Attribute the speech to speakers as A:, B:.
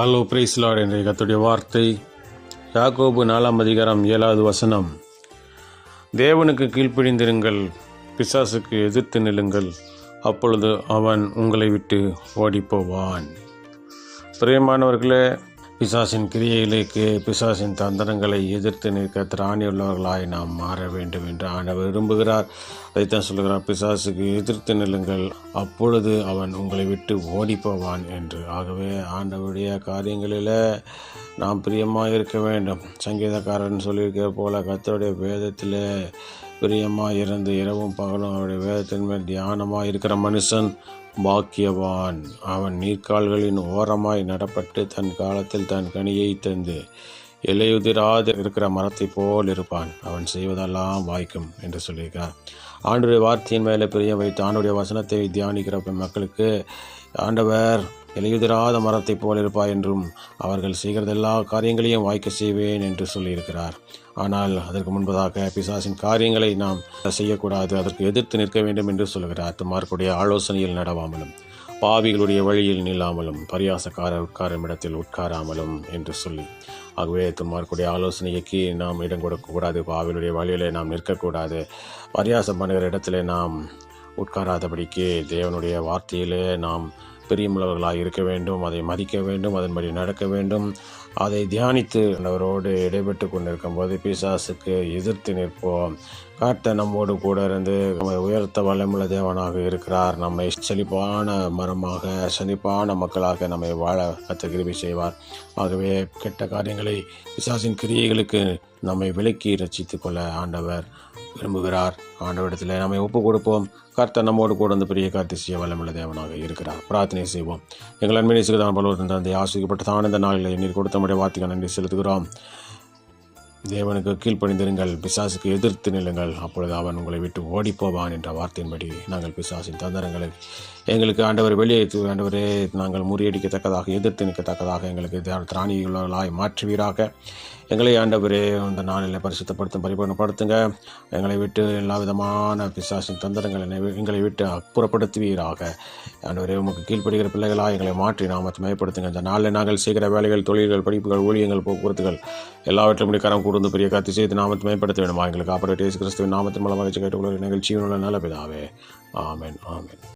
A: Hello price Lord. என்ற கர்த்தருடைய வார்த்தை யாக்கோபு 4:7 தேவனுக்கு கீழ்ப்படிந்திருங்கள், பிசாசுக்கு எதிர்த்து நில்லுங்கள், அப்பொழுது அவன் உங்களை விட்டு ஓடிப்போவான். பிரியமானவர்களே, பிசாசின் கிரியைகளுக்கு, பிசாசின் தந்திரங்களை எதிர்த்து நிற்க திராணியுள்ளவர்களாய் நாம் மாற வேண்டும் என்று ஆண்டவர் விரும்புகிறார். அதைத்தான் சொல்லுகிறார், பிசாசுக்கு எதிர்த்து நில்லுங்கள், அப்பொழுது அவன் உங்களை விட்டு ஓடிப்போவான் என்று. ஆகவே ஆண்டவருடைய காரியங்களில் நாம் பிரியமாக இருக்க வேண்டும். சங்கீதக்காரன் சொல்லியிருக்கிற போல கர்த்தருடைய வேதத்தில் பிரியமாக இருந்து இரவும் பகலும் அவருடைய வேதத்தின் மேல் தியானமாக இருக்கிற மனுஷன் பாக்கியவான். அவன் நீர்க்கால்களின் ஓரமாய் நடப்பட்டு தன் காலத்தில் தன் கனியை தந்து இலையுதிராது இருக்கிற மரத்தை போல் இருப்பான். அவன் செய்வதெல்லாம் வாய்க்கும் என்று சொல்லியிருக்கிறார். ஆண்டுடைய வார்த்தையின் மேலே பிரியம் வைத்து ஆண்டுடைய வசனத்தை தியானிக்கிற மக்களுக்கு ஆண்டவர் இலையுதிராத மரத்தை போல் இருப்பார் என்றும் அவர்கள் செய்கிறது எல்லா காரியங்களையும் வாய்க்க செய்வேன் என்று சொல்லியிருக்கிறார். ஆனால் அதற்கு முன்பதாக பிசாசின் காரியங்களை நாம் செய்யக்கூடாது, அதற்கு எதிர்த்து நிற்க வேண்டும் என்று சொல்கிறார். துன்மார்க்குடைய ஆலோசனையில் நடவாமலும், பாவிகளுடைய வழியில் நில்லாமலும், பரியாசக்காரர் உட்காரும் இடத்தில் உட்காராமலும் என்று சொல்லி, ஆகவே துன்மார்க்குடைய ஆலோசனைக்கு நாம் இடம் கொடுக்கக்கூடாது, பாவிகளுடைய வழியிலே நாம் நிற்கக்கூடாது, பரியாசம் பண்ணுகிற இடத்துல நாம் உட்காராதபடிக்கு தேவனுடைய வார்த்தையிலே நாம் பிரியமுள்ளவர்களாக இருக்க வேண்டும், அதை மதிக்க வேண்டும், அதன்படி நடக்க வேண்டும். அதை தியானித்து அவரோடு இடைபெற்று கொண்டிருக்கும் போது பிசாசுக்கு எதிர்த்து நிற்போம். கர்த்தர் நம்மோடு கூட இருந்து நம்மை உயர்த்த வல்லமுள்ள தேவனாக இருக்கிறார். நம்மை செழிப்பான மரமாக, செழிப்பான மக்களாக நம்மை வாழ கர்த்தர் கிருபை செய்வார். ஆகவே கெட்ட காரியங்களை, பிசாசின் கிரியைகளுக்கு நம்மை விலக்கி ரட்சித்துக் கொள்ள ஆண்டவர் விரும்புகிறார். ஆண்டவரிடத்தில் நம்மை ஒப்பு கொடுப்போம். கர்த்தர் நம்மோடு கூட வந்து பெரிய காரியத்தை செய்ய வல்லமுள்ள தேவனாக இருக்கிறார். பிரார்த்தனை செய்வோம். எங்கள் அன்பினை சிறுதான் பலவரும் தந்தை, ஆசிரியப்பட்ட ஆனந்த நாளில் நீர் கொடுத்த நம்முடைய வார்த்தைக்கு நன்றி செலுத்துகிறோம். தேவனுக்கு கீழ்ப்படிந்திருங்கள், பிசாசுக்கு எதிர்த்து நில்லுங்கள், அப்பொழுது அவன் உங்களை விட்டு ஓடிப்போவான் என்ற வார்த்தையின்படி நாங்கள் பிசாசின் தந்திரங்களை எங்களுக்கு ஆண்டவர் வெளியே ஆண்டவரே நாங்கள் முறியடிக்கத்தக்கதாக, எதிர்த்து நிற்கத்தக்கதாக எங்களுக்கு திராணியுள்ளவர்களாய் மாற்றுவீராக. எங்களை ஆண்டவரே இந்த நாளில் பரிசுத்தப்படுத்தும், பரிபூர்ணப்படுத்துங்க. எங்களை விட்டு எல்லா விதமான பிசாசின் தந்திரங்களை எங்களை விட்டு அப்புறப்படுத்துவீராக. ஆண்டவரே உமக்கு கீழ்ப்படுகிற பிள்ளைகளாக எங்களை மாற்றி நாமத்தை மயப்படுத்துங்க. இந்த நாளில் நாங்கள் செய்கிற வேலைகள், தொழில்கள், படிப்புகள், ஊழியங்கள், போக்குவரத்துகள் எல்லாவற்றும் கரம் கூர்ந்து பெரிய காத்து செய்து நாமத்தை மேம்படுத்த வேண்டுமா எங்களுக்கு ஆபரேட் இயேசு கிறிஸ்துவின் நாமத்தின் மூலமாக கேட்டுக்கொள்ள நிகழ்ச்சியுள்ள நல்ல பிதாவே. ஆமென், ஆமென்.